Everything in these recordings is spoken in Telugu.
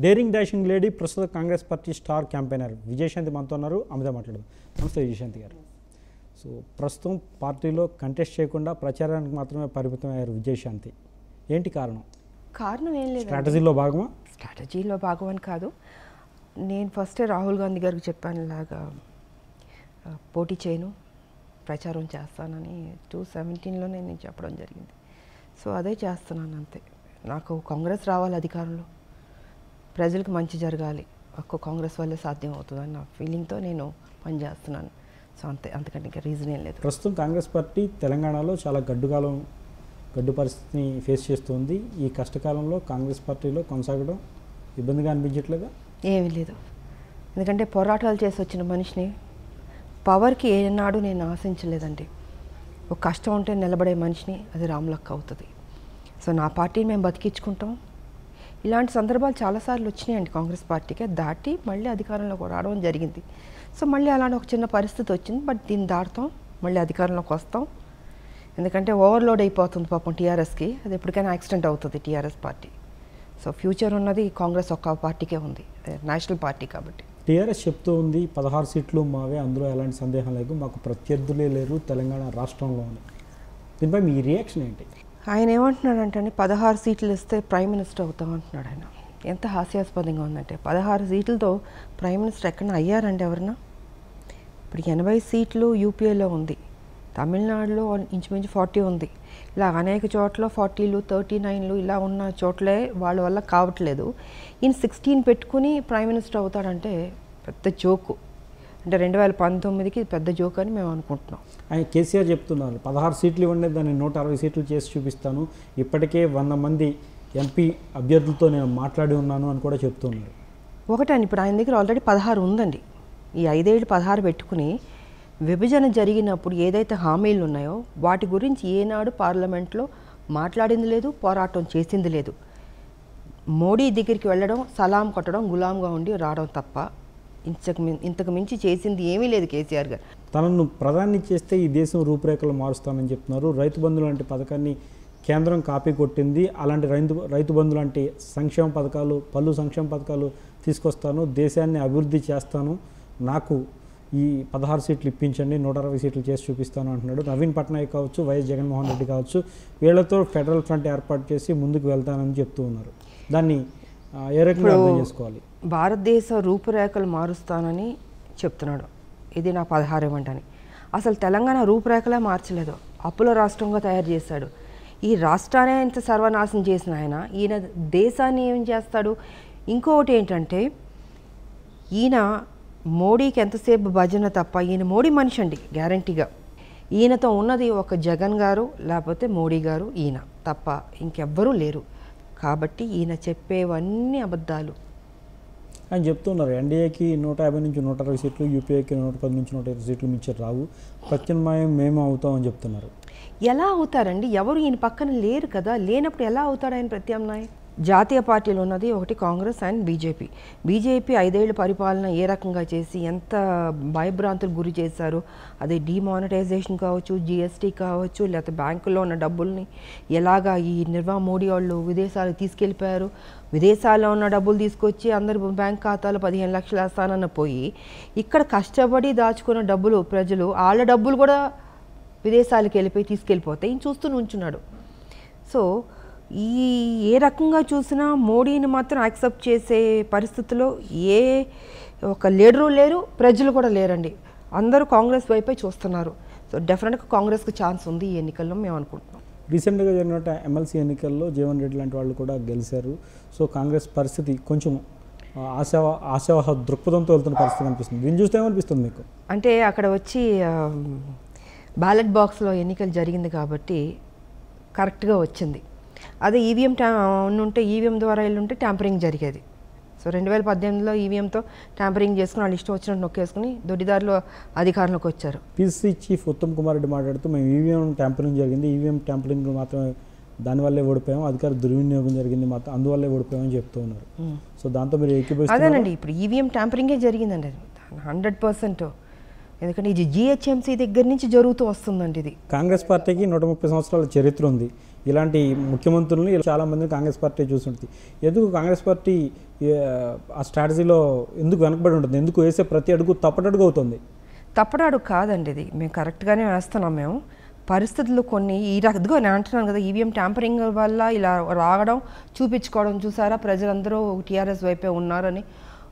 డేరింగ్ డాషింగ్ లేడీ ప్రస్తుత Congress party star campaigner Vijayashanti మనతో ఉన్నారు. ఆమెతో మాట్లాడదాం. నమస్తే విజయశాంతి గారు. సో ప్రస్తుతం పార్టీలో కంటెస్ట్ చేయకుండా ప్రచారానికి మాత్రమే పరిమితమయ్యారు విజయశాంతి. ఏంటి కారణం? కారణం ఏం లేదు, స్ట్రాటజీలో భాగమా? స్ట్రాటజీలో భాగం అని కాదు. నేను ఫస్టే రాహుల్ గాంధీ గారికి చెప్పాను, ఇలాగా పోటీ చేయను, ప్రచారం చేస్తానని 2017లోనే నేను చెప్పడం జరిగింది. సో అదే చేస్తున్నాను అంతే. నాకు కాంగ్రెస్ రావాలి అధికారంలో, ప్రజలకు మంచి జరగాలి, ఒక్క కాంగ్రెస్ వల్లే సాధ్యం అవుతుందని నా ఫీలింగ్తో నేను పనిచేస్తున్నాను. సో అంతే, అంతకంటే ఇంకా రీజన్ ఏం లేదు. ప్రస్తుతం కాంగ్రెస్ పార్టీ తెలంగాణలో చాలా గడ్డు పరిస్థితిని ఫేస్ చేస్తుంది. ఈ కష్టకాలంలో కాంగ్రెస్ పార్టీలో కొనసాగడం ఇబ్బందిగా అనిపించట్లేదా? ఏమీ లేదు, ఎందుకంటే పోరాటాలు చేసి వచ్చిన మనిషిని పవర్కి ఏనాడు నేను ఆశించలేదండి. ఒక కష్టం ఉంటే నిలబడే మనిషిని అది రామ్లక్ అవుతుంది. సో నా పార్టీని మేము బతికించుకుంటాం. ఇలాంటి సందర్భాలు చాలాసార్లు వచ్చినాయండి కాంగ్రెస్ పార్టీకి, దాటి మళ్ళీ అధికారంలోకి రావడం జరిగింది. సో మళ్ళీ అలాంటి ఒక చిన్న పరిస్థితి వచ్చింది, బట్ దీన్ని దాటుతాం, మళ్ళీ అధికారంలోకి వస్తాం. ఎందుకంటే ఓవర్లోడ్ అయిపోతుంది పాపం టీఆర్ఎస్కి, అది ఎప్పటికైనా యాక్సిడెంట్ అవుతుంది టీఆర్ఎస్ పార్టీ. సో ఫ్యూచర్ ఉన్నది కాంగ్రెస్ ఒక్క పార్టీకే ఉంది, నేషనల్ పార్టీ కాబట్టి. టీఆర్ఎస్ చెప్తూ ఉంది 16 సీట్లు మావే, అందులో ఎలాంటి సందేహం లేదు, మాకు ప్రత్యర్థులే లేరు తెలంగాణ రాష్ట్రంలో అని. దీనిపై మీ రియాక్షన్ ఏంటి? ఆయన ఏమంటున్నాడంటే 16 సీట్లు ఇస్తే ప్రైమ్ మినిస్టర్ అవుతాం అంటున్నాడు. ఆయన ఎంత హాస్యాస్పదంగా ఉందంటే, 16 సీట్లతో ప్రైమ్ మినిస్టర్ ఎక్కడన్నా అయ్యారండి ఎవరన్నా? ఇప్పుడు 80 సీట్లు యూపీఏలో ఉంది, తమిళనాడులో ఇంచుమించు 40 ఉంది, ఇలా అనేక చోట్ల 40లు 39లు ఇలా ఉన్న చోట్లే వాళ్ళ వల్ల కావట్లేదు. ఈయన 16 పెట్టుకుని ప్రైమ్ మినిస్టర్ అవుతాడంటే పెద్ద జోకు, అంటే 2019కి పెద్ద జోక్ అని మేము అనుకుంటున్నాం. ఆయన కేసీఆర్ చెప్తున్నారు 16 సీట్లు ఇవ్వండి, దాన్ని 160 సీట్లు చేసి చూపిస్తాను, ఇప్పటికే 100 మంది ఎంపీ అభ్యర్థులతో నేను మాట్లాడి ఉన్నాను అని కూడా చెప్తున్నారు. ఒకటండి, ఇప్పుడు ఆయన దగ్గర ఆల్రెడీ 16 ఉందండి. ఈ 5 ఏళ్ళు 16 పెట్టుకుని విభజన జరిగినప్పుడు ఏదైతే హామీలు ఉన్నాయో వాటి గురించి ఏనాడు పార్లమెంట్లో మాట్లాడింది లేదు, పోరాటం చేసింది లేదు. మోడీ దగ్గరికి వెళ్ళడం, సలాం కొట్టడం, గులాంగా ఉండి రావడం తప్ప ఇంతకు మించి చేసింది ఏమీ లేదు కేసీఆర్ గారు. తనను ప్రధాని చేస్తే ఈ దేశం రూపురేఖలు మారుస్తానని చెప్తున్నారు. రైతు బంధు లాంటి పథకాన్ని కేంద్రం కాపీ కొట్టింది, అలాంటి రైతు బంధు లాంటి సంక్షేమ పథకాలు, పలు సంక్షేమ పథకాలు తీసుకొస్తాను, దేశాన్ని అభివృద్ధి చేస్తాను, నాకు ఈ 16 సీట్లు ఇప్పించండి, 160 సీట్లు చేసి చూపిస్తాను అంటున్నాడు. నవీన్ పట్నాయక్ కావచ్చు, వైఎస్ జగన్మోహన్ రెడ్డి కావచ్చు, వీళ్లతో ఫెడరల్ ఫ్రంట్ ఏర్పాటు చేసి ముందుకు వెళ్తానని చెప్తూ ఉన్నారు. దాన్ని ఏ రకంగా అర్థం చేసుకోవాలి? భారతదేశ రూపురేఖలు మారుస్తానని చెప్తున్నాడు, ఇది నా 16 ఇవ్వండి. అసలు తెలంగాణ రూపురేఖలే మార్చలేదు, అప్పుల రాష్ట్రంగా తయారు చేశాడు. ఈ రాష్ట్రాన్ని ఇంత సర్వనాశనం చేసిన ఆయన ఈయన దేశాన్ని ఏం చేస్తాడు? ఇంకొకటి ఏంటంటే, ఈయన మోడీకి ఎంతసేపు భజన తప్ప, ఈయన మోడీ మనిషి అండి గ్యారంటీగా. ఈయనతో ఉన్నది ఒక జగన్ గారు లేకపోతే మోడీ గారు, ఈయన తప్ప ఇంకెవ్వరూ లేరు. కాబట్టి ఈయన చెప్పేవన్నీ అబద్ధాలు. ఆయన చెప్తున్నారు ఎన్డీఏకి 150 నుంచి 160 సీట్లు, యూపీఏకి 110 నుంచి 120 సీట్లు మించి రావు, ప్రత్యామ్నాయం మేము అవుతామని చెప్తున్నారు. ఎలా అవుతారండి? ఎవరు ఈయన పక్కన లేరు కదా, లేనప్పుడు ఎలా అవుతాడు ఆయన ప్రత్యామ్నాయం? జాతీయ పార్టీలు ఉన్నది ఒకటి కాంగ్రెస్ అండ్ బీజేపీ. బీజేపీ 5 ఏళ్ల పరిపాలన ఏ రకంగా చేసి ఎంత భయభ్రాంతులకు గురి చేశారు, అది డిమానిటైజేషన్ కావచ్చు, జీఎస్టీ కావచ్చు, లేకపోతే బ్యాంకుల్లో ఉన్న డబ్బుల్ని ఎలాగా ఈ మోడీ వాళ్ళు విదేశాలకు తీసుకెళ్ళిపోయారు. విదేశాల్లో ఉన్న డబ్బులు తీసుకొచ్చి అందరు బ్యాంక్ ఖాతాలో 15 లక్షలు వేస్తానన్న పోయి, ఇక్కడ కష్టపడి దాచుకున్న డబ్బులు ప్రజలు వాళ్ళ డబ్బులు కూడా విదేశాలకు వెళ్ళిపోయి తీసుకెళ్ళిపోతే ఈయన చూస్తూ ఉంచున్నాడు. సో ఏ రకంగా చూసినా మోడీని మాత్రం యాక్సెప్ట్ చేసే పరిస్థితిలో ఏ ఒక లీడరు లేరు, ప్రజలు కూడా లేరండి. అందరూ కాంగ్రెస్ వైపే చూస్తున్నారు. సో డెఫినెట్గా కాంగ్రెస్కి ఛాన్స్ ఉంది ఈ ఎన్నికల్లో మేము అనుకుంటున్నాం. రీసెంట్గా జరిగిన ఎమ్మెల్సీ ఎన్నికల్లో జీవన్ రెడ్డి లాంటి వాళ్ళు కూడా గెలిచారు. సో కాంగ్రెస్ పరిస్థితి కొంచెం ఆశావహ దృక్పథంతో వెళ్తున్న పరిస్థితి అనిపిస్తుంది. దీన్ని చూస్తే ఏమనిపిస్తుంది మీకు? అంటే అక్కడ వచ్చి బ్యాలెట్ బాక్స్లో ఎన్నికలు జరిగింది కాబట్టి కరెక్ట్గా వచ్చింది. అదే ఈవీఎం ఉంటే, ఈవీఎం ద్వారా వెళ్ళుంటే ట్యాంపరింగ్ జరిగేది. సో 2018లో ఈవీఎంతో ట్యాంపరింగ్ చేసుకుని వాళ్ళు ఇష్టం వచ్చినట్టు నొక్కేసుకుని దొడ్డిదారిలో అధికారంలోకి వచ్చారు. పీసీ చీఫ్ ఉత్తమ్ కుమార్ రెడ్డి మాట్లాడుతూ మేము ఈవీఎం ట్యాంపరింగ్ జరిగింది, ఈవీఎం ట్యాంపరింగ్ మాత్రమే దానివల్లే ఓడిపోయాము, అధికార దుర్వినియోగం జరిగింది మాత్రం అందువల్లే ఓడిపోయామని చెప్తూ ఉన్నారు. సో దాంతో మీరు అదేనండి, ఇప్పుడు ఈవీఎం ట్యాంపరింగే జరిగిందండి 100%. ఎందుకంటే ఇది జిహెచ్ఎంసీ దగ్గర నుంచి జరుగుతూ వస్తుందండి ఇది. కాంగ్రెస్ పార్టీకి 130 సంవత్సరాల చరిత్ర ఉంది. ఇలాంటి ముఖ్యమంత్రులని చాలామందిని కాంగ్రెస్ పార్టీ చూస్తుంటుంది. ఎందుకు కాంగ్రెస్ పార్టీ ఆ స్ట్రాటజీలో ఎందుకు వెనకబడి ఉంటుంది? ఎందుకు వేసే ప్రతి అడుగు తప్పటడుగు అవుతుంది? తప్పడాడు కాదండి, ఇది మేము కరెక్ట్గానే వేస్తున్నాం. మేము పరిస్థితులు కొన్ని ఈ రకంగా నేను అంటున్నాను కదా, ఈవీఎం ట్యాంపరింగ్ వల్ల ఇలా రావడం చూపించుకోవడం చూసారా, ప్రజలందరూ టీఆర్ఎస్ వైపే ఉన్నారని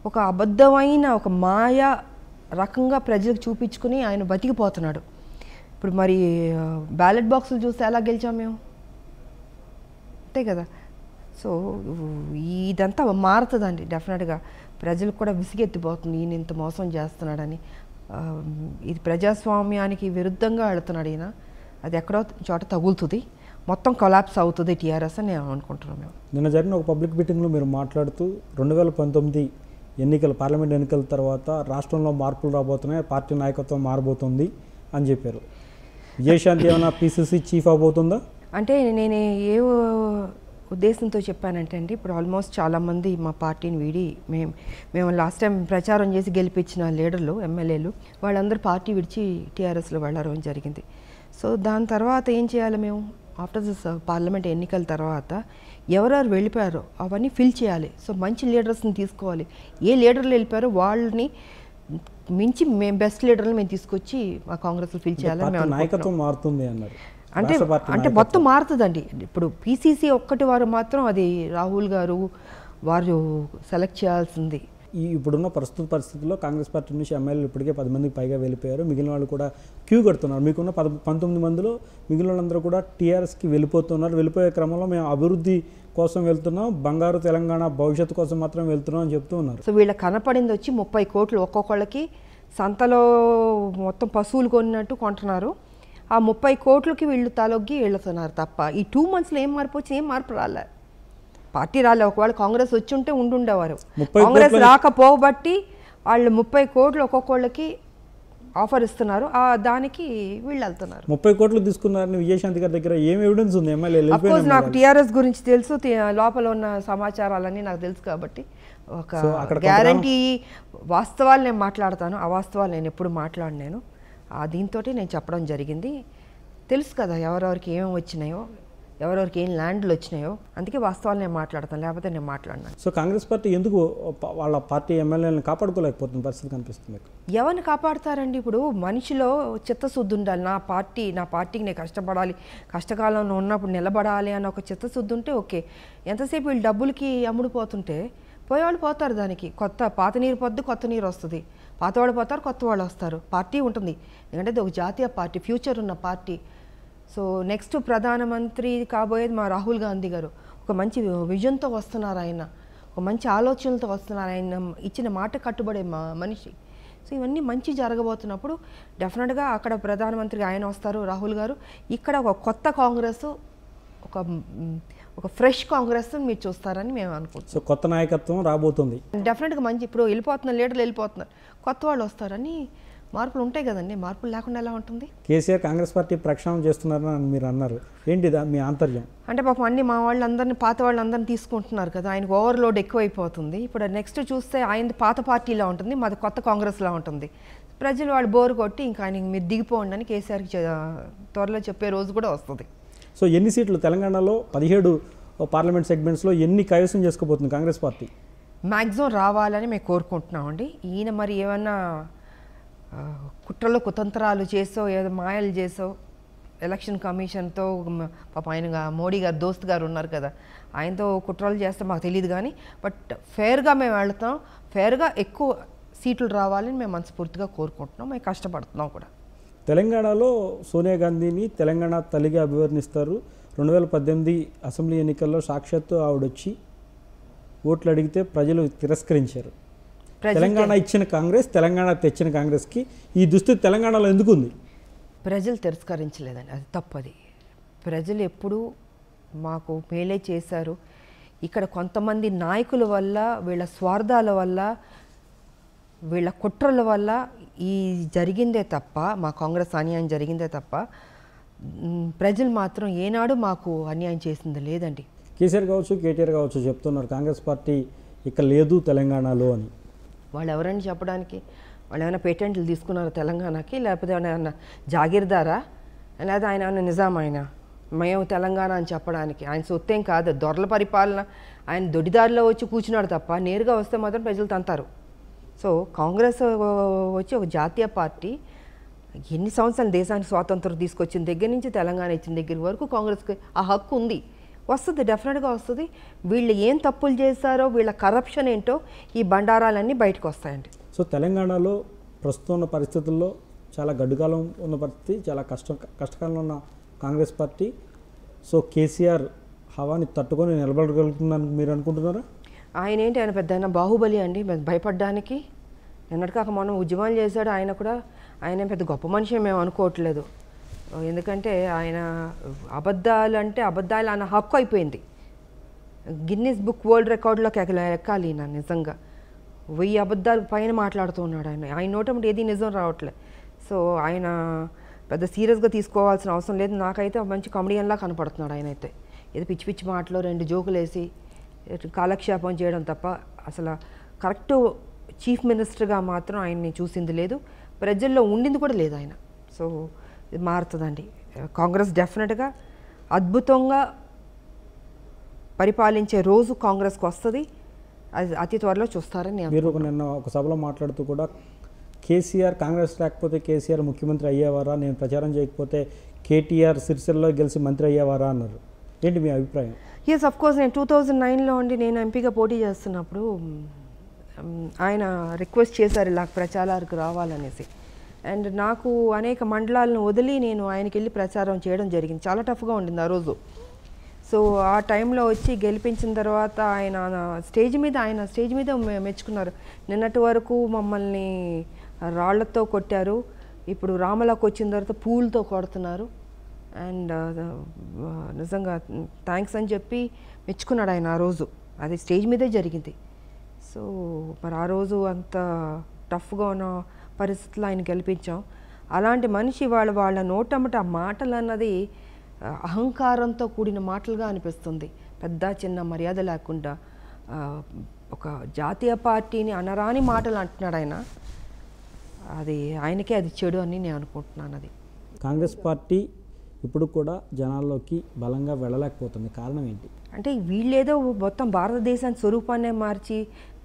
ఒక అబద్ధమైన ఒక మాయా రకంగా ప్రజలకు చూపించుకుని ఆయన బతికిపోతున్నాడు. ఇప్పుడు మరి బ్యాలెట్ బాక్సులు చూస్తే ఎలా గెలిచాం మేము, అంతే కదా. సో ఇదంతా మారుతుందండి డెఫినెట్గా. ప్రజలకు కూడా విసిగెత్తిపోతుంది ఈయన ఇంత మోసం చేస్తున్నాడని. ఇది ప్రజాస్వామ్యానికి విరుద్ధంగా వెళుతున్నాడు ఈయన. అది ఎక్కడో చోట తగులుతుంది, మొత్తం కొలాప్స్ అవుతుంది టీఆర్ఎస్ అని నేను అనుకుంటున్నాను. మేము నిన్న జరిగిన ఒక పబ్లిక్ మీటింగ్లో మీరు మాట్లాడుతూ 2019 ఎన్నికలు, పార్లమెంట్ ఎన్నికల తర్వాత రాష్ట్రంలో మార్పులు రాబోతున్నాయి, పార్టీ నాయకత్వం మారబోతుంది అని చెప్పారు. విజయశాంతి ఏమైనా పీసీసీ చీఫ్ అవబోతుందా? అంటే నేను ఏ ఉద్దేశంతో చెప్పానంటే అండి, ఇప్పుడు ఆల్మోస్ట్ చాలామంది మా పార్టీని వీడి మేము లాస్ట్ టైం ప్రచారం చేసి గెలిపించిన లీడర్లు, ఎమ్మెల్యేలు వాళ్ళందరూ పార్టీ విడిచి టీఆర్ఎస్లో వెళ్ళడం జరిగింది. సో దాని తర్వాత ఏం చేయాలి మేము? ఆఫ్టర్ దిస్ పార్లమెంట్ ఎన్నికల తర్వాత ఎవరెవరు వెళ్ళిపోయారో అవన్నీ ఫిల్ చేయాలి. సో మంచి లీడర్స్ని తీసుకోవాలి. ఏ లీడర్లు వెళ్ళిపోయారో వాళ్ళని మించి మేము బెస్ట్ లీడర్లు మేము తీసుకొచ్చి మా కాంగ్రెస్లో ఫిల్ చేయాలని మేము నాయకత్వం మారుతుంది అన్నారు. అంటే మొత్తం మారుతుందండి. ఇప్పుడు పీసీసీ ఒక్కటి వారు మాత్రం అది రాహుల్ గారు వారు సెలెక్ట్ చేయాల్సింది. ఇప్పుడున్న ప్రస్తుత పరిస్థితుల్లో కాంగ్రెస్ పార్టీ నుంచి ఎమ్మెల్యేలు ఇప్పటికే 10 మందికి పైగా వెళ్ళిపోయారు. మిగిలిన వాళ్ళు కూడా క్యూ కడుతున్నారు. మీకున్న 19 మందిలో మిగిలిన వాళ్ళందరూ కూడా టీఆర్ఎస్కి వెళ్ళిపోతున్నారు. వెళ్ళిపోయే క్రమంలో మేము అభివృద్ధి కోసం వెళ్తున్నాం, బంగారు తెలంగాణ భవిష్యత్తు కోసం మాత్రం వెళ్తున్నాం అని చెప్తూ ఉన్నారు. సో వీళ్ళ కనపడింది వచ్చి 30 కోట్లు ఒక్కొక్కళ్ళకి సంతలో మొత్తం పశువులు కొన్నట్టు కొంటున్నారు. ఆ 30 కోట్లకి వీళ్ళు తలొగ్గి వెళ్తున్నారు తప్ప ఈ 2 monthsలో ఏం మార్పు వచ్చి ఏం మార్పు రాలే. పార్టీ రాలే. ఒకవేళ కాంగ్రెస్ వచ్చి ఉంటే ఉండుండేవారు. కాంగ్రెస్ రాకపోబట్టి వాళ్ళు 30 కోట్లు ఒక్కొక్కళ్ళకి ఆఫర్ ఇస్తున్నారు, దానికి వీళ్ళు వెళ్తున్నారు. 30 కోట్లు తీసుకున్నారని విజయశాంతి గారి దగ్గర ఏం ఎవిడెన్స్ ఉంది? ఎమ్మెల్యే నాకు టీఆర్ఎస్ గురించి తెలుసు, లోపల ఉన్న సమాచారాలన్నీ నాకు తెలుసు కాబట్టి ఒక గ్యారంటీ వాస్తవాలు నేను మాట్లాడతాను, అవాస్తవాలు నేను ఎప్పుడు మాట్లాడినాను. దీంతో నేను చెప్పడం జరిగింది. తెలుసు కదా ఎవరెవరికి ఏమేమి వచ్చినాయో, ఎవరెవరికి ఏం ల్యాండ్లు వచ్చినాయో, అందుకే వాస్తవాలు నేను మాట్లాడతాను, లేకపోతే నేను మాట్లాడినాను. సో కాంగ్రెస్ పార్టీ ఎందుకు వాళ్ళ పార్టీ ఎమ్మెల్యేలను కాపాడుకోలేకపోతున్న పరిస్థితి కనిపిస్తుంది? ఎవరిని కాపాడుతారండి? ఇప్పుడు మనిషిలో చిత్తశుద్ధి ఉండాలి. నా పార్టీకి నేను కష్టపడాలి, కష్టకాలంలో ఉన్నప్పుడు నిలబడాలి అన్న ఒక చిత్తశుద్ధి ఉంటే ఓకే. ఎంతసేపు వీళ్ళు డబ్బులకి అమ్ముడుపోతుంటే పోయేవాళ్ళు పోతారు. దానికి పాత నీరు పొద్దు కొత్త నీరు వస్తుంది. పాతవాళ్ళు పోతారు, కొత్త వాళ్ళు వస్తారు. పార్టీ ఉంటుంది, ఎందుకంటే ఇది ఒక జాతీయ పార్టీ, ఫ్యూచర్ ఉన్న పార్టీ. సో నెక్స్ట్ ప్రధానమంత్రి కాబోయేది మా రాహుల్ గాంధీ గారు. ఒక మంచి విజన్తో వస్తున్నారు ఆయన, ఒక మంచి ఆలోచనలతో వస్తున్నారు ఆయన. ఇచ్చిన మాట కట్టుబడే మనిషి. సో ఇవన్నీ మంచి జరగబోతున్నప్పుడు డెఫినెట్గా అక్కడ ప్రధానమంత్రిగా ఆయన వస్తారు రాహుల్ గారు. ఇక్కడ ఒక కొత్త కాంగ్రెస్, ఒక ఫ్రెష్ కాంగ్రెస్ మీరు చూస్తారని మేము అనుకుంటున్నాం. సో కొత్త నాయకత్వం రాబోతుంది డెఫినెట్గా. మంచి ఇప్పుడు వెళ్ళిపోతున్న లీడర్లు వెళ్ళిపోతున్నారు, కొత్త వాళ్ళు వస్తారని మార్పులు ఉంటాయి కదండి. మార్పులు లేకుండా ఎలా ఉంటుంది? కేసీఆర్ కాంగ్రెస్ పార్టీ ప్రక్షాళన చేస్తున్నారని మీరు అన్నారు, ఏంటిదా మీ ఆంతర్యం? అంటే పాపం అన్ని మా వాళ్ళందరినీ, పాత వాళ్ళందరినీ తీసుకుంటున్నారు కదా, ఆయనకు ఓవర్లోడ్ ఎక్కువైపోతుంది. ఇప్పుడు నెక్స్ట్ చూస్తే ఆయనది పాత పార్టీలా ఉంటుంది, మాది కొత్త కాంగ్రెస్లా ఉంటుంది. ప్రజలు వాళ్ళు బోరు కొట్టి ఇంకా ఆయన మీరు దిగిపోండి అని కేసీఆర్కి త్వరలో చెప్పే రోజు కూడా వస్తుంది. సో ఎన్ని సీట్లు తెలంగాణలో 17 పార్లమెంట్ సెగ్మెంట్స్లో ఎన్ని కైవసం చేసుకోబోతుంది కాంగ్రెస్ పార్టీ? మ్యాక్సిమం రావాలని మేము కోరుకుంటున్నామండి. ఈయన మరి ఏమన్నా కుట్రలు కుతంత్రాలు చేసో, ఏదో మాయలు చేసో, ఎలక్షన్ కమిషన్తో పాప ఆయన మోడీ గారు దోస్త్ గారు ఉన్నారు కదా, ఆయనతో కుట్రలు చేస్తే మాకు తెలియదు. కానీ బట్ ఫేర్గా మేము వెళ్తాం, ఫేర్గా ఎక్కువ సీట్లు రావాలని మేము మనస్ఫూర్తిగా కోరుకుంటున్నాం, మేము కష్టపడుతున్నాం కూడా. తెలంగాణలో సోనియా గాంధీని తెలంగాణ తల్లిగా అభివర్ణిస్తారు. 2018 అసెంబ్లీ ఎన్నికల్లో సాక్షాత్తు ఆవిడొచ్చి ఓట్లు అడిగితే ప్రజలు తిరస్కరించారు. తెలంగాణ ఇచ్చిన కాంగ్రెస్, తెలంగాణ తెచ్చిన కాంగ్రెస్కి ఈ దుస్థితి తెలంగాణలో ఎందుకు ఉంది? ప్రజలు తిరస్కరించలేదండి, అది తప్పది. ప్రజలు ఎప్పుడూ మాకు మేలే చేశారు. ఇక్కడ కొంతమంది నాయకుల వల్ల, వీళ్ళ స్వార్థాల వల్ల, వీళ్ళ కుట్రల వల్ల ఈ జరిగిందే తప్ప, మా కాంగ్రెస్ అన్యాయం జరిగిందే తప్ప ప్రజలు మాత్రం ఏనాడు మాకు అన్యాయం చేసింది లేదండి. కేసీఆర్ కావచ్చు, కేటీఆర్ కావచ్చు చెప్తున్నారు కాంగ్రెస్ పార్టీ ఇక్కడ లేదు తెలంగాణలో అని. వాళ్ళు ఎవరని చెప్పడానికి? వాళ్ళు ఏమైనా పేటెంట్లు తీసుకున్నారా తెలంగాణకి, లేకపోతే ఏమైనా జాగీర్దారా, లేదా ఆయన ఏమైనా నిజాం ఆయన మేము తెలంగాణ అని చెప్పడానికి? ఆయన సొత్తేం కాదు, దొరల పరిపాలన. ఆయన దొడిదారిలో వచ్చి కూర్చున్నాడు తప్ప నేరుగా వస్తే మాత్రం ప్రజలు తంతారు. సో కాంగ్రెస్ వచ్చి ఒక జాతీయ పార్టీ, ఎన్ని సంవత్సరాలు దేశానికి స్వాతంత్రం తీసుకొచ్చిన దగ్గర నుంచి తెలంగాణ ఇచ్చిన దగ్గర వరకు కాంగ్రెస్కి ఆ హక్కు ఉంది. వస్తుంది, డెఫినెట్గా వస్తుంది. వీళ్ళు ఏం తప్పులు చేస్తారో, వీళ్ళ కరప్షన్ ఏంటో ఈ బండారాలన్నీ బయటకు వస్తాయండి. సో తెలంగాణలో ప్రస్తుతం ఉన్న పరిస్థితుల్లో చాలా గడ్డుకాలం ఉన్న పరిస్థితి, చాలా కష్టకాలంలో ఉన్న కాంగ్రెస్ పార్టీ సో కేసీఆర్ హవాని తట్టుకొని నిలబడగలుగుతుందని మీరు అనుకుంటున్నారా? ఆయన ఏంటి, ఆయన పెద్ద బాహుబలి అండి, భయపడడానికి. నిన్నటికాక మనం ఉద్యమాలు చేశాడు ఆయన కూడా. ఆయన పెద్ద గొప్ప మనిషి మేము అనుకోవట్లేదు. ఎందుకంటే ఆయన అబద్ధాలు అంటే అబద్ధాలు అన్న హక్కు అయిపోయింది. గిన్నీస్ బుక్ వరల్డ్ రికార్డులోకి ఎక్కాలి నా నిజంగా. 1000 అబద్ధాలు పైన మాట్లాడుతూ ఉన్నాడు ఆయన. ఆయన నోటముంటే ఏది నిజం రావట్లేదు. సో ఆయన పెద్ద సీరియస్గా తీసుకోవాల్సిన అవసరం లేదు. నాకైతే మంచి కామెడియన్లా కనపడుతున్నాడు ఆయన అయితే. ఏదో పిచ్చి పిచ్చి మాటలో 2 జోకులు వేసి కాలక్షేపం చేయడం తప్ప అసలు కరెక్ట్ చీఫ్ మినిస్టర్గా మాత్రం ఆయన్ని చూసింది లేదు, ప్రజల్లో ఉండింది కూడా లేదు ఆయన. సో ఇది మారుతుందండి. కాంగ్రెస్ డెఫినెట్గా అద్భుతంగా పరిపాలించే రోజు కాంగ్రెస్కి వస్తుంది. అది అతి త్వరలో చూస్తారని మీరు నిన్న ఒక సభలో మాట్లాడుతూ కూడా కేసీఆర్ కాంగ్రెస్ లేకపోతే కేసీఆర్ ముఖ్యమంత్రి అయ్యేవారా, నేను ప్రచారం చేయకపోతే కేటీఆర్ సిరిసిల్లలో గెలిచి మంత్రి అయ్యేవారా అన్నారు. ఏంటి మీ అభిప్రాయం? Yes, of course. నేను 2009లో అండి నేను ఎంపీగా పోటీ చేస్తున్నప్పుడు ఆయన రిక్వెస్ట్ చేశారు ఇలా ప్రచారాలకు రావాలనేసి. అండ్ నాకు అనేక మండలాలను వదిలి నేను ఆయనకి వెళ్ళి ప్రచారం చేయడం జరిగింది. చాలా టఫ్గా ఉండింది ఆ రోజు. సో ఆ టైంలో వచ్చి గెలిపించిన తర్వాత ఆయన స్టేజ్ మీద మెచ్చుకున్నారు. నిన్నటి వరకు మమ్మల్ని రాళ్లతో కొట్టారు, ఇప్పుడు రామలాకు వచ్చిన తర్వాత పూలతో కొడుతున్నారు. అండ్ నిజంగా థ్యాంక్స్ అని చెప్పి మెచ్చుకున్నాడు ఆయన ఆ రోజు. అది స్టేజ్ మీదే జరిగింది. సో మరి ఆ రోజు అంత టఫ్గా ఉన్న పరిస్థితుల్లో ఆయన గెలిపించాం. అలాంటి మనిషి వాళ్ళ నోటమ్మట మాటలు అన్నది అహంకారంతో కూడిన మాటలుగా అనిపిస్తుంది. పెద్ద చిన్న మర్యాద లేకుండా ఒక జాతీయ పార్టీని అనరాని మాటలు అంటున్నాడు ఆయన. అది ఆయనకే అది చెడు అని నేను అనుకుంటున్నాను. అది కాంగ్రెస్ పార్టీ ఇప్పుడు కూడా జనాల్లోకి బలంగా వెళ్ళలేకపోతుంది. కారణం ఏంటి అంటే వీళ్ళేదో మొత్తం భారతదేశాన్ని స్వరూపాన్నే మార్చి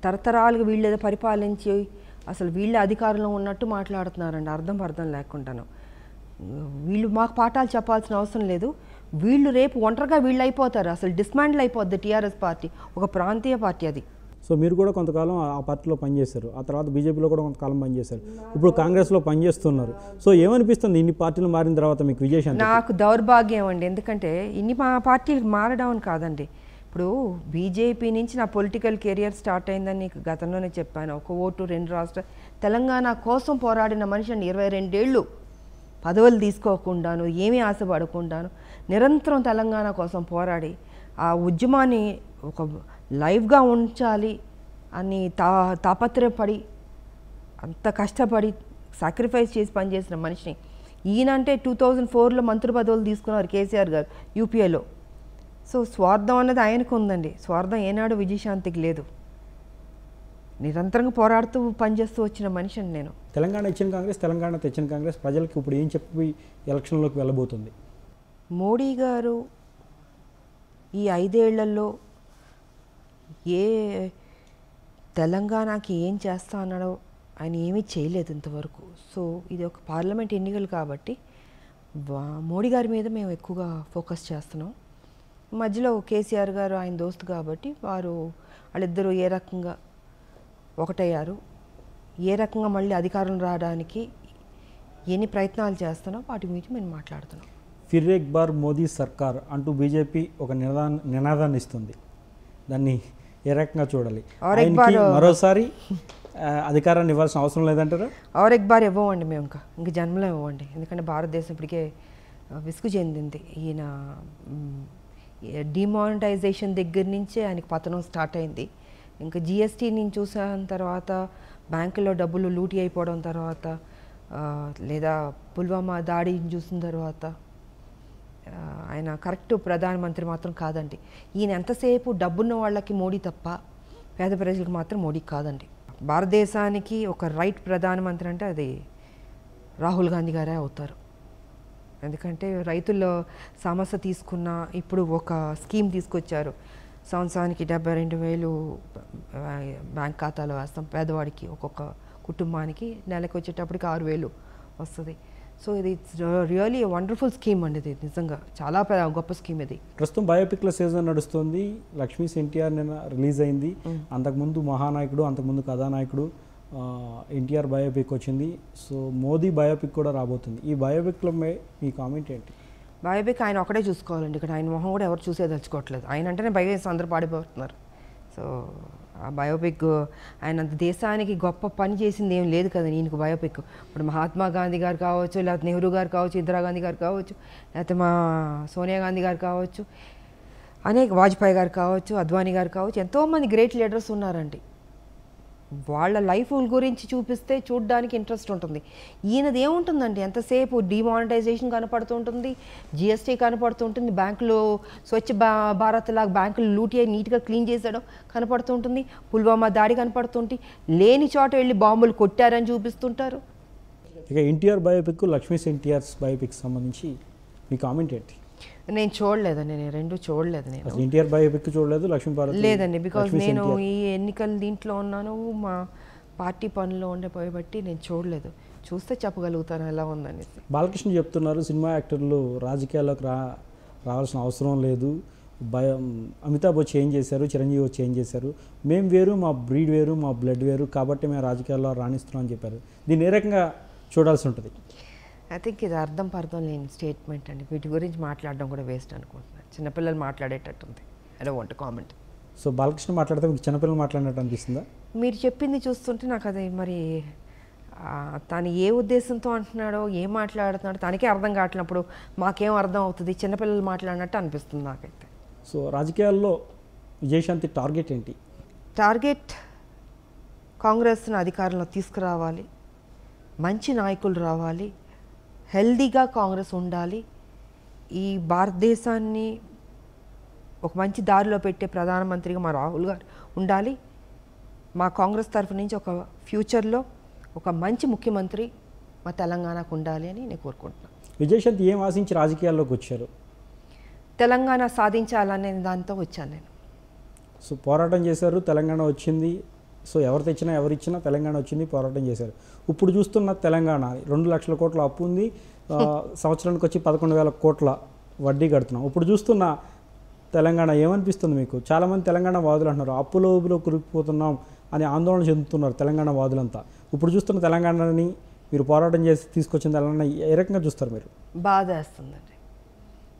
తరతరాలుగా వీళ్ళేదో పరిపాలించి అసలు వీళ్ళే అధికారంలో ఉన్నట్టు మాట్లాడుతున్నారండి, అర్థం లేకుండాను. వీళ్ళు మాకు పాఠాలు చెప్పాల్సిన అవసరం లేదు. వీళ్ళు రేపు ఒంటరిగా వీళ్ళు అయిపోతారు. అసలు డిస్మాండిల్ అయిపోద్ది టీఆర్ఎస్ పార్టీ, ఒక ప్రాంతీయ పార్టీ అది. సో మీరు కూడా కొంతకాలం ఆ పార్టీలో పనిచేశారు, ఆ తర్వాత బీజేపీలో కూడా కొంతకాలం పనిచేశారు, ఇప్పుడు కాంగ్రెస్లో పనిచేస్తున్నారు. సో ఏమనిపిస్తుంది ఇన్ని పార్టీలు మారిన తర్వాత మీకు విజయశాంతి? నాకు దౌర్భాగ్యం అండి, ఎందుకంటే ఇన్ని పార్టీలు మారడం అని కాదండి. ఇప్పుడు బీజేపీ నుంచి నా పొలిటికల్ కెరియర్ స్టార్ట్ అయిందని నీకు గతంలోనే చెప్పాను. ఒక ఓటు 2 రాష్ట్రాలు తెలంగాణ కోసం పోరాడిన మనిషి అండి. 22 ఏళ్ళు పదవులు తీసుకోకుండాను, ఏమీ ఆశపడకుండాను నిరంతరం తెలంగాణ కోసం పోరాడి ఆ ఉద్యమాన్ని ఒక లైవ్గా ఉంచాలి అని తాపత్రయపడి అంత కష్టపడి సాక్రిఫైస్ చేసి పనిచేసిన మనిషిని. ఈయనంటే 2004లో మంత్రి పదవులు తీసుకున్నారు కేసీఆర్ గారు యూపీఏలో. సో స్వార్థం అన్నది ఆయనకు ఉందండి. స్వార్థం ఏనాడు విజయశాంతికి లేదు. నిరంతరంగా పోరాడుతూ పనిచేస్తూ వచ్చిన మనిషిని నేను. తెలంగాణ ఇచ్చిన కాంగ్రెస్, తెలంగాణ తెచ్చిన కాంగ్రెస్ ప్రజలకు ఇప్పుడు ఏం చెప్పి ఎలక్షన్లోకి వెళ్ళబోతుంది? మోడీ గారు ఈ 5 ఏళ్లలో తెలంగాణకి ఏం చేస్తా అన్నాడో ఆయన ఏమీ చేయలేదు ఇంతవరకు. సో ఇది ఒక పార్లమెంట్ ఎన్నికలు కాబట్టి మోడీ గారి మీద మేము ఎక్కువగా ఫోకస్ చేస్తున్నాం. మధ్యలో కేసీఆర్ గారు ఆయన దోస్తు కాబట్టి వాళ్ళిద్దరూ ఏ రకంగా ఒకటయ్యారు, ఏ రకంగా మళ్ళీ అధికారం రావడానికి ఎన్ని ప్రయత్నాలు చేస్తున్నాం వాటి మీద మేము మాట్లాడుతున్నాం. ఫిర్ ఎక్ బార్ మోదీ సర్కార్ అంటూ బీజేపీ ఒక నినాదాన్ని ఇస్తుంది. దాన్ని ఏ రకంగా చూడాలి? మరోసారి అధికారాన్ని ఇవ్వాల్సిన అవసరం లేదంటారా? ఔర్ ఎక్ బార్ ఇవ్వండి మేము, ఇంకా జన్మలో ఇవ్వండి. ఎందుకంటే భారతదేశం ఇప్పటికే విసుగు చెందింది. ఈయన డిమానిటైజేషన్ దగ్గర నుంచే ఆయనకి పతనం స్టార్ట్ అయింది. ఇంకా జిఎస్టీ నేను చూసిన తర్వాత, బ్యాంకులో డబ్బులు లూటీ అయిపోవడం తర్వాత, లేదా పుల్వామా దాడిని చూసిన తర్వాత ఆయన కరెక్ట్ ప్రధానమంత్రి మాత్రం కాదండి. ఈయన ఎంతసేపు డబ్బున్న వాళ్ళకి మోడీ తప్ప పేద ప్రజలకు మాత్రం మోడీ కాదండి. భారతదేశానికి ఒక రైట్ ప్రధానమంత్రి అంటే అది రాహుల్ గాంధీ గారే అవుతారు. ఎందుకంటే రైతుల సమస్య తీసుకున్న ఇప్పుడు ఒక స్కీమ్ తీసుకొచ్చారు, సంవత్సరానికి 72,000 బ్యాంక్ ఖాతాలో వేస్తాం పేదవాడికి, ఒక్కొక్క కుటుంబానికి నెలకు వచ్చేటప్పటికి 6,000 వస్తుంది. సో ఇది రియలీ వండర్ఫుల్ స్కీమ్ అండి, ఇది నిజంగా చాలా గొప్ప స్కీమ్ ఇది. ప్రస్తుతం బయోపిక్ల సీజన్ నడుస్తుంది. లక్ష్మీస్ ఎన్టీఆర్ నిన్న రిలీజ్ అయింది. అంతకుముందు మహానాయకుడు, అంతకుముందు కథానాయకుడు ఎన్టీఆర్ బయోపిక్ వచ్చింది. సో మోదీ బయోపిక్ కూడా రాబోతుంది. ఈ బయోపిక్లో మీ కామెంట్ ఏంటి? బయోపిక్ ఆయన ఒకటే చూసుకోవాలండి, ఇక్కడ ఆయన మొహం కూడా ఎవరు చూసేదలుచుకోవట్లేదు. ఆయన అంటేనే భయం అందరూ పాడిపోతున్నారు. సో ఆ బయోపిక్ ఆయన అంత దేశానికి గొప్ప పని చేసింది ఏం లేదు కదా ఈయనకు బయోపిక్. ఇప్పుడు మహాత్మా గాంధీ గారు కావచ్చు, లేకపోతే నెహ్రూ గారు కావచ్చు, ఇందిరాగాంధీ గారు కావచ్చు, లేకపోతే మా సోనియా గాంధీ గారు కావచ్చు, అనేక వాజ్పేయి గారు కావచ్చు, అద్వానీ గారు కావచ్చు, ఎంతోమంది గ్రేట్ లీడర్స్ ఉన్నారండి. వాళ్ళ లైఫ్ గురించి చూపిస్తే చూడడానికి ఇంట్రెస్ట్ ఉంటుంది. ఈయనది ఏముంటుందండి, ఎంతసేపు డిమానిటైజేషన్ కనపడుతుంటుంది, జిఎస్టీ కనపడుతుంటుంది, బ్యాంకులో స్వచ్ఛ భారత్ లాగా బ్యాంకులు లూటీ అయి నీట్గా క్లీన్ చేసేయడం కనపడుతుంటుంది, పుల్వామా దాడి కనపడుతుంటే లేని చోట వెళ్ళి బాంబులు కొట్టారని చూపిస్తుంటారు. ఇక ఎన్టీఆర్ బయోపిక్, లక్ష్మీస్ ఎన్టీఆర్ బయోపిక్ సంబంధించి మీ కామెంట్ ఏంటి? నేను చూడలేదండి, నేను రెండు చూడలేదు. నేను ఎన్టీఆర్ బయోపిక్ చూడలేదు, లక్ష్మీపార్వతి లేదండి, బికాజ్ నేను ఈ ఎన్నికల దీంట్లో ఉన్నాను, మా పార్టీ పనిలో ఉండబట్టి నేను చూడలేదు. చూస్తే చెప్పగలుగుతాను ఎలా ఉందని. బాలకృష్ణ చెప్తున్నారు సినిమా యాక్టర్లు రాజకీయాల్లోకి రావాల్సిన అవసరం లేదు, అమితాబ్ వచ్చి ఏం చేశారు, చిరంజీవి వచ్చి ఏం చేశారు, మేము వేరు, మా బ్రీడ్ వేరు, మా బ్లడ్ వేరు, కాబట్టి మేము రాజకీయాల్లో రాణిస్తున్నాం అని చెప్పారు. దీన్ని ఏ రకంగా చూడాల్సి ఉంటుంది? ఐ థింక్ ఇది అర్థం లేని స్టేట్మెంట్ అండి. వీటి గురించి మాట్లాడడం కూడా వేస్ట్ అనుకుంటున్నాను. చిన్నపిల్లలు మాట్లాడేటట్టుంది. I don't want to comment. So Balakrishna మాట్లాడితే మీకు చిన్నపిల్లలు మాట్లాడినట్టు అనిపిస్తుందా? మీరు చెప్పింది చూస్తుంటే నాకు అది మరి తను ఏ ఉద్దేశంతో అంటున్నాడో, ఏం మాట్లాడుతున్నాడో తనకే అర్థం కావట్లేనప్పుడు మాకేం అర్థం అవుతుంది, చిన్నపిల్లలు మాట్లాడినట్టు అనిపిస్తుంది నాకైతే. సో రాజకీయాల్లో విజయశాంతి టార్గెట్ ఏంటి? టార్గెట్ కాంగ్రెస్ను అధికారంలో తీసుకురావాలి, మంచి నాయకులు రావాలి, హెల్దీగా కాంగ్రెస్ ఉండాలి, ఈ భారతదేశాన్ని ఒక మంచి దారిలో పెట్టే ప్రధానమంత్రిగా మా రాహుల్ గారు ఉండాలి, మా కాంగ్రెస్ తరఫు నుంచి ఒక ఫ్యూచర్లో ఒక మంచి ముఖ్యమంత్రి మా తెలంగాణకు ఉండాలి అని నేను కోరుకుంటున్నాను. విజయశాంతి ఏం ఆశించి రాజకీయాల్లోకి వచ్చారు? తెలంగాణ సాధించాలనే దాంతో వచ్చాను నేను. సో పోరాటం చేశారు, తెలంగాణ వచ్చింది. సో ఎవరు తెచ్చినా ఎవరు ఇచ్చినా తెలంగాణ వచ్చింది, పోరాటం చేశారు. ఇప్పుడు చూస్తున్న తెలంగాణ 2 లక్షల కోట్ల అప్పు ఉంది, సంవత్సరానికి వచ్చి 11,000 కోట్ల వడ్డీ కడుతున్నాం. ఇప్పుడు చూస్తున్న తెలంగాణ ఏమనిపిస్తుంది మీకు? చాలామంది తెలంగాణ వాదులు అంటున్నారు అప్పులో ఊబిలో కురికిపోతున్నాం అని ఆందోళన చెందుతున్నారు తెలంగాణ వాదులంతా. ఇప్పుడు చూస్తున్న తెలంగాణని మీరు పోరాటం చేసి తీసుకొచ్చిన తెలంగాణ ఏ రకంగా చూస్తారు మీరు? బాధ వేస్తుందండి.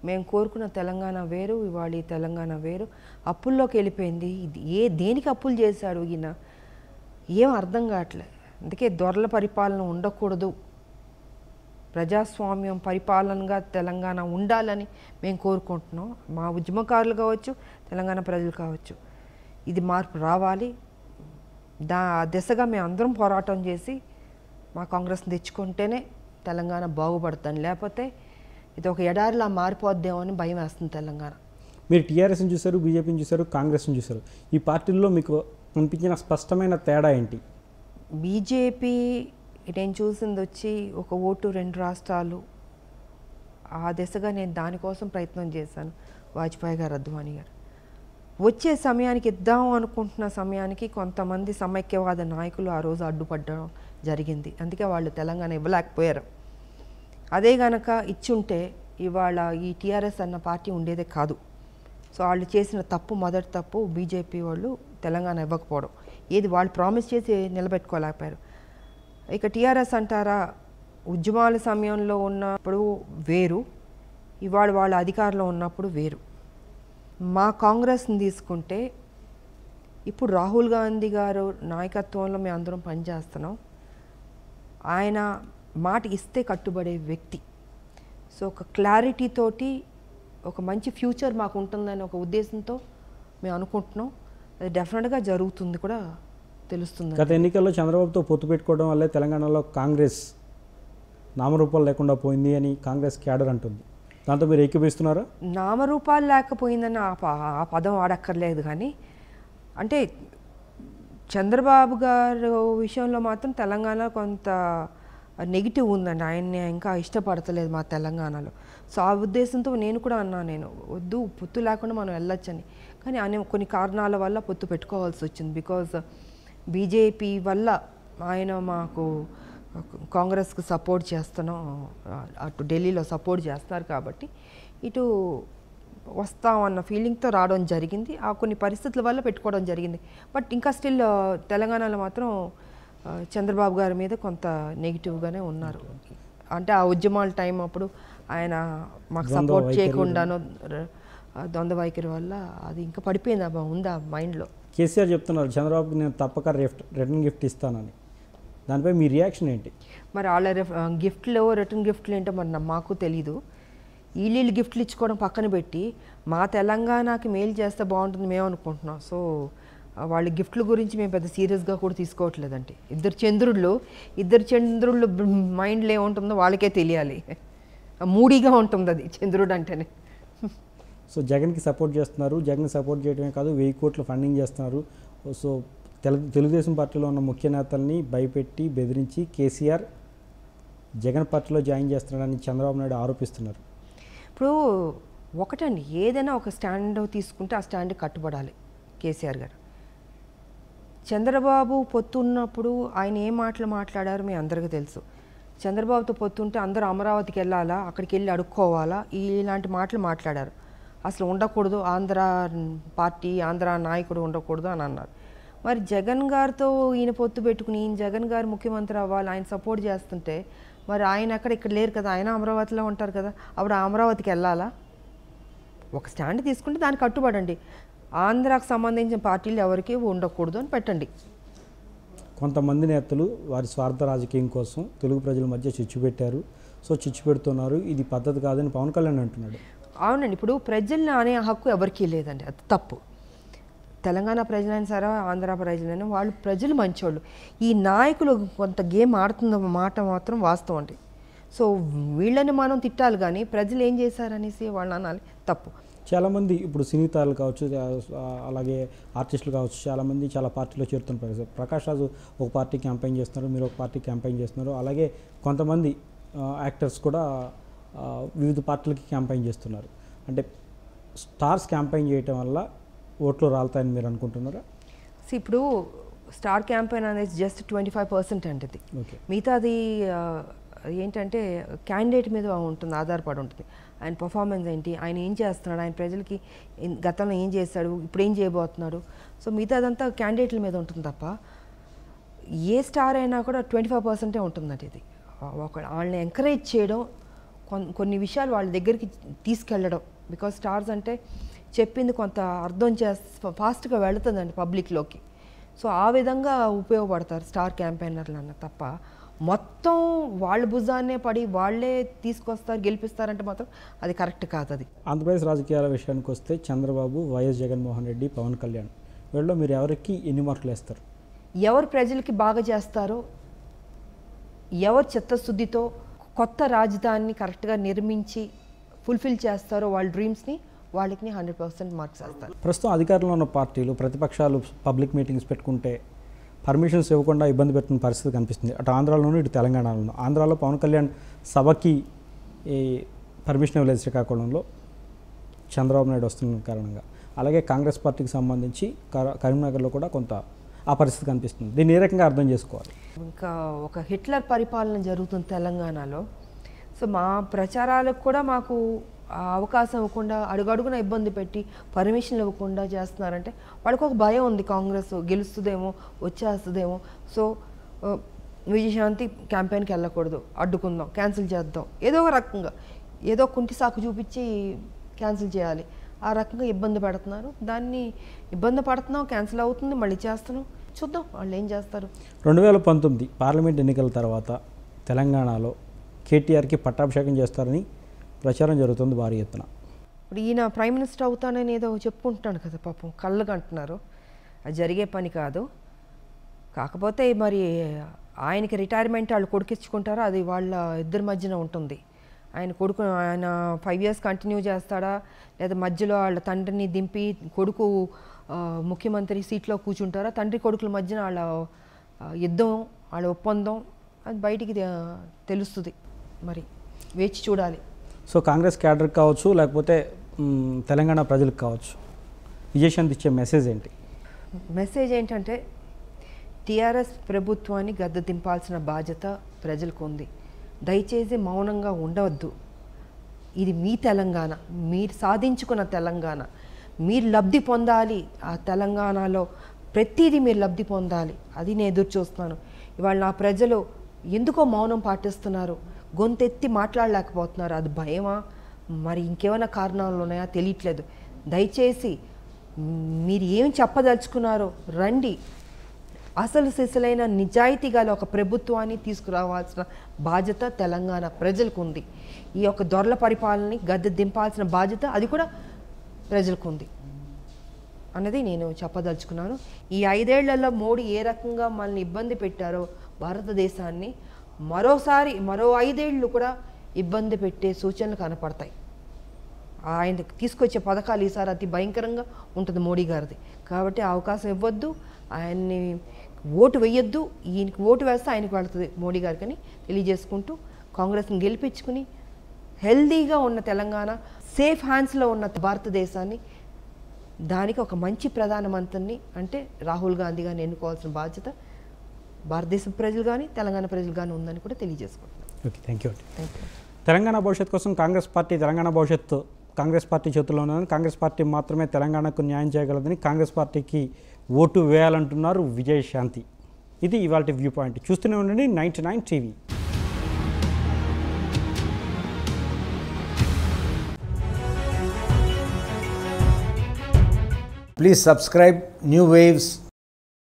మేము కోరుకున్న తెలంగాణ వేరు, ఇవాళ ఈ తెలంగాణ వేరు, అప్పుల్లోకి వెళ్ళిపోయింది. దేనికి అప్పులు చేశాడు ఈయన ఏం అర్థం కావట్లేదు. అందుకే దొరల పరిపాలన ఉండకూడదు, ప్రజాస్వామ్యం పరిపాలనగా తెలంగాణ ఉండాలని మేము కోరుకుంటున్నాం. మా ఉద్యమకారులు కావచ్చు, తెలంగాణ ప్రజలు కావచ్చు, ఇది మార్పు రావాలి. దిశగా మేము అందరం పోరాటం చేసి మా కాంగ్రెస్ని తెచ్చుకుంటేనే తెలంగాణ బాగుపడుతుంది. లేకపోతే ఇది ఒక ఎడారిలా మారిపోద్దేమో అని భయం వేస్తుంది తెలంగాణ. మీరు టీఆర్ఎస్ని చూశారు, బీజేపీని చూశారు, కాంగ్రెస్ని చూశారు. ఈ పార్టీల్లో మీకు అనిపించిన స్పష్టమైన తేడా ఏంటి? బీజేపీ నేను చూసింది వచ్చి ఒక ఓటు 2 రాష్ట్రాలు, ఆ దిశగా నేను దానికోసం ప్రయత్నం చేశాను. వాజ్పేయి గారు, అద్వానీ గారు వచ్చే సమయానికి ఇద్దాం అనుకుంటున్న సమయానికి కొంతమంది సమైక్యవాద నాయకులు ఆ రోజు అడ్డుపడడం జరిగింది. అందుకే వాళ్ళు తెలంగాణ ఇవ్వలేకపోయారు. అదే గనక ఇచ్చుంటే ఇవాళ ఈ టీఆర్ఎస్ అన్న పార్టీ ఉండేదే కాదు. సో వాళ్ళు చేసిన మొదటి తప్పు బీజేపీ వాళ్ళు తెలంగాణ ఇవ్వకపోవడం. ఏది వాళ్ళు ప్రామిస్ చేసి నిలబెట్టుకోలేకపోయారు. ఇక టీఆర్ఎస్ అంటారా, ఉద్యమాల సమయంలో ఉన్నప్పుడు వేరు, ఇవాళ వాళ్ళ అధికారంలో ఉన్నప్పుడు వేరు. మా కాంగ్రెస్ని తీసుకుంటే ఇప్పుడు రాహుల్ గాంధీ గారు నాయకత్వంలో మేము అందరం పనిచేస్తున్నాం. ఆయన మాట ఇస్తే కట్టుబడే వ్యక్తి. సో ఒక క్లారిటీ తోటి ఒక మంచి ఫ్యూచర్ మాకు ఉంటుందని ఒక ఉద్దేశంతో మేము అనుకుంటున్నాం. అది డెఫినెట్గా జరుగుతుంది కూడా తెలుస్తుంది. గత ఎన్నికల్లో చంద్రబాబుతో పొత్తు పెట్టుకోవడం వల్లే తెలంగాణలో కాంగ్రెస్ నామరూపాలు లేకుండా పోయింది అని కాంగ్రెస్ క్యాడర్ అంటుంది. దాంతో మీరు ఏకీభవిస్తున్నారా? నామరూపాలు లేకపోయిందని ఆ పదం వాడక్కర్లేదు, కానీ అంటే చంద్రబాబు గారు విషయంలో మాత్రం తెలంగాణ కొంత నెగిటివ్ ఉందండి. ఆయన్ని ఇంకా ఇష్టపడతలేదు మా తెలంగాణలో. సో ఆ ఉద్దేశంతో నేను కూడా అన్నాను, నేను వద్దు పొత్తు లేకుండా మనం వెళ్ళొచ్చని. కానీ ఆయన కొన్ని కారణాల వల్ల పొత్తు పెట్టుకోవాల్సి వచ్చింది. బికాజ్ బీజేపీ వల్ల ఆయన మాకు కాంగ్రెస్కి సపోర్ట్ చేస్తున్నాం, అటు ఢిల్లీలో సపోర్ట్ చేస్తారు కాబట్టి ఇటు వస్తామన్న ఫీలింగ్తో రావడం జరిగింది. ఆ కొన్ని పరిస్థితుల వల్ల పెట్టుకోవడం జరిగింది. బట్ ఇంకా స్టిల్ తెలంగాణలో మాత్రం చంద్రబాబు గారి మీద కొంత నెగిటివ్గానే ఉన్నారు. అంటే ఆ ఉద్యమాల టైం అప్పుడు ఆయన మాకు సపోర్ట్ చేయకుండానో ద్వంద్వ వైఖరి వల్ల అది ఇంకా పడిపోయింది. ఉందా మైండ్లో. కేసీఆర్ చెప్తున్నారు చంద్రబాబుకి నేను తప్పక రిటర్న్ గిఫ్ట్ ఇస్తానని. దానిపై మీ రియాక్షన్ ఏంటి? మరి వాళ్ళ గిఫ్ట్లు రిటర్న్ గిఫ్ట్లు ఏంటో మరి మాకు తెలీదు. వీళ్ళు గిఫ్ట్లు ఇచ్చుకోవడం పక్కన పెట్టి మా తెలంగాణకి మేలు చేస్తే బాగుంటుంది మేము అనుకుంటున్నాం. సో వాళ్ళ గిఫ్ట్ల గురించి మేము పెద్ద సీరియస్గా కూడా తీసుకోవట్లేదండి. ఇద్దరు చంద్రుళ్ళు మైండ్లో ఏముంటుందో వాళ్ళకే తెలియాలి. మూడీగా ఉంటుంది అది చంద్రుడు అంటేనే. సో జగన్కి సపోర్ట్ చేస్తున్నారు. జగన్ సపోర్ట్ చేయడమే కాదు 1000 కోట్లు ఫండింగ్ చేస్తున్నారు. సో తెలుగుదేశం పార్టీలో ఉన్న ముఖ్య నేతల్ని భయపెట్టి బెదిరించి కేసీఆర్ జగన్ పార్టీలో జాయిన్ చేస్తున్నాడని చంద్రబాబు నాయుడు ఆరోపిస్తున్నారు. ఇప్పుడు ఒకటండి, ఏదైనా ఒక స్టాండ్ తీసుకుంటే ఆ స్టాండ్ కట్టుబడాలి కేసీఆర్ గారు. చంద్రబాబు పొత్తు ఉన్నప్పుడు ఆయన ఏ మాటలు మాట్లాడారో మీ అందరికీ తెలుసు. చంద్రబాబుతో పొత్తుంటే అందరూ అమరావతికి వెళ్ళాలా, అక్కడికి వెళ్ళి అడుక్కోవాలా, ఇలాంటి మాటలు మాట్లాడారు. అసలు ఉండకూడదు, ఆంధ్ర పార్టీ ఆంధ్ర నాయకుడు ఉండకూడదు అని అన్నారు. మరి జగన్ గారితో ఈయన పొత్తు పెట్టుకుని ఈయన జగన్ గారు ముఖ్యమంత్రి అవ్వాలి, ఆయన సపోర్ట్ చేస్తుంటే మరి ఆయన అక్కడ ఇక్కడ లేరు కదా, ఆయన అమరావతిలో ఉంటారు కదా, అప్పుడు అమరావతికి వెళ్ళాలా? ఒక స్టాండ్ తీసుకుంటే దానికి కట్టుబడండి. ఆంధ్రాకు సంబంధించిన పార్టీలు ఎవరికి ఉండకూడదు అని పెట్టండి. కొంతమంది నేతలు వారి స్వార్థ రాజకీయం కోసం తెలుగు ప్రజల మధ్య చిచ్చు పెట్టారు. సో చిచ్చు పెడుతున్నారు, ఇది పద్ధతి కాదని పవన్ కళ్యాణ్ అంటున్నాడు. అవునండి, ఇప్పుడు ప్రజల్ని అనే హక్కు ఎవరికీ లేదండి, అది తప్పు. తెలంగాణ ప్రజలైనా సరే ఆంధ్ర ప్రజలైనా వాళ్ళు ప్రజలు మంచోళ్ళు. ఈ నాయకులు కొంత గేమ్ ఆడుతున్న మాట మాత్రం వాస్తవం అండి. సో వీళ్ళని మనం తిట్టాలి కానీ ప్రజలు ఏం చేశారనేసి వాళ్ళు అనాలి, తప్పు. చాలామంది ఇప్పుడు సినీ తారలు కావచ్చు, అలాగే ఆర్టిస్టులు కావచ్చు, చాలామంది చాలా పార్టీలో చేరుతున్నారు. ప్రకాష్ రాజు ఒక పార్టీ క్యాంపెయిన్ చేస్తున్నారు, మీరు ఒక పార్టీ క్యాంపెయిన్ చేస్తున్నారు. అలాగే కొంతమంది యాక్టర్స్ కూడా వివిధ పార్టీలకి క్యాంపెయిన్ చేస్తున్నారు. అంటే స్టార్స్ క్యాంపెయిన్ చేయటం వల్ల ఓట్లు రాలుతాయని మీరు అనుకుంటున్నారా? ఇప్పుడు స్టార్ క్యాంపెయిన్ అనేది జస్ట్ 25% అంటే ఇది. మిగతాది ఏంటంటే క్యాండిడేట్ మీద ఉంటుంది, ఆధారపడి ఉంటుంది. ఆయన పర్ఫార్మెన్స్ ఏంటి, ఆయన ఏం చేస్తున్నాడు, ఆయన ప్రజలకి గతంలో ఏం చేశాడు, ఇప్పుడు ఏం చేయబోతున్నాడు. సో మిగతాదంతా క్యాండిడేట్ల మీద ఉంటుంది తప్ప ఏ స్టార్ అయినా కూడా 25% ఉంటుందండి. ఇది వాళ్ళని ఎంకరేజ్ చేయడం, కొన్ని విషయాలు వాళ్ళ దగ్గరికి తీసుకెళ్ళడం. బికాజ్ స్టార్స్ అంటే చెప్పింది కొంత అర్థం ఫాస్ట్గా వెళుతుందండి పబ్లిక్లోకి. సో ఆ విధంగా ఉపయోగపడతారు స్టార్ క్యాంపెయినర్లు అన్న తప్ప మొత్తం వాళ్ళ భుజాన్నే పడి వాళ్ళే తీసుకొస్తారు గెలిపిస్తారంటే మాత్రం అది కరెక్ట్ కాదు. అది ఆంధ్రప్రదేశ్ రాజకీయాల విషయానికి వస్తే చంద్రబాబు, వైఎస్ జగన్మోహన్ రెడ్డి, పవన్ కళ్యాణ్ వీళ్ళలో మీరు ఎవరికి ఎన్ని మార్కులు వేస్తారు? ఎవరు ప్రజలకి బాగా చేస్తారో, ఎవరు చిత్తశుద్ధితో కొత్త రాజధానిని కరెక్ట్గా నిర్మించి ఫుల్ఫిల్ చేస్తారో వాళ్ళ డ్రీమ్స్ని, వాళ్ళకి 100% మార్క్స్ వేస్తారు. ప్రస్తుతం అధికారంలో ఉన్న పార్టీలు ప్రతిపక్షాలు పబ్లిక్ మీటింగ్స్ పెట్టుకుంటే పర్మిషన్స్ ఇవ్వకుండా ఇబ్బంది పెట్టిన పరిస్థితి కనిపిస్తుంది. అటు ఆంధ్రాలోనూ ఇటు తెలంగాణలోనూ. ఆంధ్రాలో పవన్ కళ్యాణ్ సభకి పర్మిషన్ ఇవ్వలేదు శ్రీకాకుళంలో చంద్రబాబు నాయుడు వస్తున్న కారణంగా. అలాగే కాంగ్రెస్ పార్టీకి సంబంధించి కరీంనగర్లో కూడా కొంత ఆ పరిస్థితి కనిపిస్తుంది. దీన్ని ఏ రకంగా అర్థం చేసుకోవాలి? ఇంకా ఒక హిట్లర్ పరిపాలన జరుగుతుంది తెలంగాణలో. సో మా ప్రచారాలకు కూడా మాకు అవకాశం ఇవ్వకుండా అడుగడుగున ఇబ్బంది పెట్టి పర్మిషన్లు ఇవ్వకుండా చేస్తున్నారంటే వాళ్ళకి ఒక భయం ఉంది, కాంగ్రెస్ గెలుస్తుందేమో, వచ్చేస్తుందేమో. సో విజయశాంతి క్యాంపెయిన్కి వెళ్ళకూడదు, అడ్డుకుందాం, క్యాన్సిల్ చేద్దాం, ఏదో ఒక రకంగా ఏదో కుంటి సాకు చూపించి క్యాన్సిల్ చేయాలి. ఆ రకంగా ఇబ్బంది పెడుతున్నారు. దాన్ని ఇబ్బంది పడుతున్నాం, క్యాన్సిల్ అవుతుంది, మళ్ళీ చేస్తున్నాం, చూద్దాం వాళ్ళు ఏం చేస్తారు. 2019 పార్లమెంట్ ఎన్నికల తర్వాత తెలంగాణలో కేటీఆర్కి పట్టాభిషేకం చేస్తారని ప్రచారం జరుగుతుంది భారీ ఎత్తున. ఇప్పుడు ఈయన ప్రైమ్ మినిస్టర్ అవుతానని ఏదో చెప్పుకుంటున్నాను కదా, పాపం కళ్ళకు అంటున్నారు. అది జరిగే పని కాదు. కాకపోతే మరి ఆయనకి రిటైర్మెంట్ వాళ్ళు కొడుకిచ్చుకుంటారో అది వాళ్ళ ఇద్దరి మధ్యన ఉంటుంది. ఆయన 5 years కంటిన్యూ చేస్తాడా, లేదా మధ్యలో వాళ్ళ తండ్రిని దింపి కొడుకు ముఖ్యమంత్రి సీట్లో కూర్చుంటారా, తండ్రి కొడుకుల మధ్యన వాళ్ళ యుద్ధం, వాళ్ళ ఒప్పందం అది బయటికి తెలుస్తుంది. మరి వేచి చూడాలి. సో కాంగ్రెస్ క్యాడర్ కావచ్చు, లేకపోతే తెలంగాణ ప్రజలకు కావచ్చు, విజయశాంతి ఇచ్చే మెసేజ్ ఏంటి? మెసేజ్ ఏంటంటే టీఆర్ఎస్ ప్రభుత్వాన్ని గద్దె దింపాల్సిన బాధ్యత ప్రజలకు ఉంది. దయచేసి మౌనంగా ఉండవద్దు. ఇది మీ తెలంగాణ, మీరు సాధించుకున్న తెలంగాణ, మీరు లబ్ధి పొందాలి. ఆ తెలంగాణలో ప్రతిదీ మీరు లబ్ధి పొందాలి. అది నేను ఎదురు చూస్తున్నాను. ఇవాళ నా ప్రజలు ఎందుకో మౌనం పాటిస్తున్నారు, గొంతెత్తి మాట్లాడలేకపోతున్నారు. అది భయమా, మరి ఇంకేమైనా కారణాలు ఉన్నాయా తెలియట్లేదు. దయచేసి మీరు ఏం చెప్పదలుచుకున్నారో రండి. అసలు సిసలైన నిజాయితీ గల ఒక ప్రభుత్వాన్ని తీసుకురావాల్సిన బాధ్యత తెలంగాణ ప్రజలకు ఉంది. ఈ యొక్క దొరల పరిపాలనని గద్దె దింపాల్సిన బాధ్యత అది కూడా ప్రజలకు ఉంది అన్నది నేను చెప్పదలుచుకున్నాను. ఈ 5 ఏళ్లలో మోడీ ఏ రకంగా మనల్ని ఇబ్బంది పెట్టారో భారతదేశాన్ని మరో 5 ఏళ్ళు కూడా ఇబ్బంది పెట్టే సూచనలు కనపడతాయి. ఆయన తీసుకొచ్చే పథకాలు ఈసారి అతి భయంకరంగా ఉంటుంది మోడీ గారిది. కాబట్టి అవకాశం ఇవ్వద్దు, ఆయన్ని ఓటు వేయొద్దు. ఈయనకి ఓటు వేస్తే ఆయనకు వెళ్తుంది మోడీ గారికి అని తెలియజేసుకుంటూ కాంగ్రెస్ని గెలిపించుకుని హెల్దీగా ఉన్న తెలంగాణ, సేఫ్ హ్యాండ్స్లో ఉన్న భారతదేశాన్ని, దానికి ఒక మంచి ప్రధానమంత్రిని అంటే రాహుల్ గాంధీ గారిని ఎన్నుకోవాల్సిన బాధ్యత భారతదేశ ప్రజలు కానీ తెలంగాణ ప్రజలు కానీ ఉందని కూడా తెలియజేసుకుంటున్నాను. Okay, thank you. తెలంగాణ భవిష్యత్తు కోసం తెలంగాణ భవిష్యత్తు కాంగ్రెస్ పార్టీ చేతుల్లో ఉన్నదని, కాంగ్రెస్ పార్టీ మాత్రమే తెలంగాణకు న్యాయం చేయగలదని, కాంగ్రెస్ పార్టీకి ఓటు వేయాలంటున్నారు విజయశాంతి. ఇది ఇవాల్టి వ్యూ పాయింట్. చూస్తూనే ఉండండి 99 TV. Please subscribe New Waves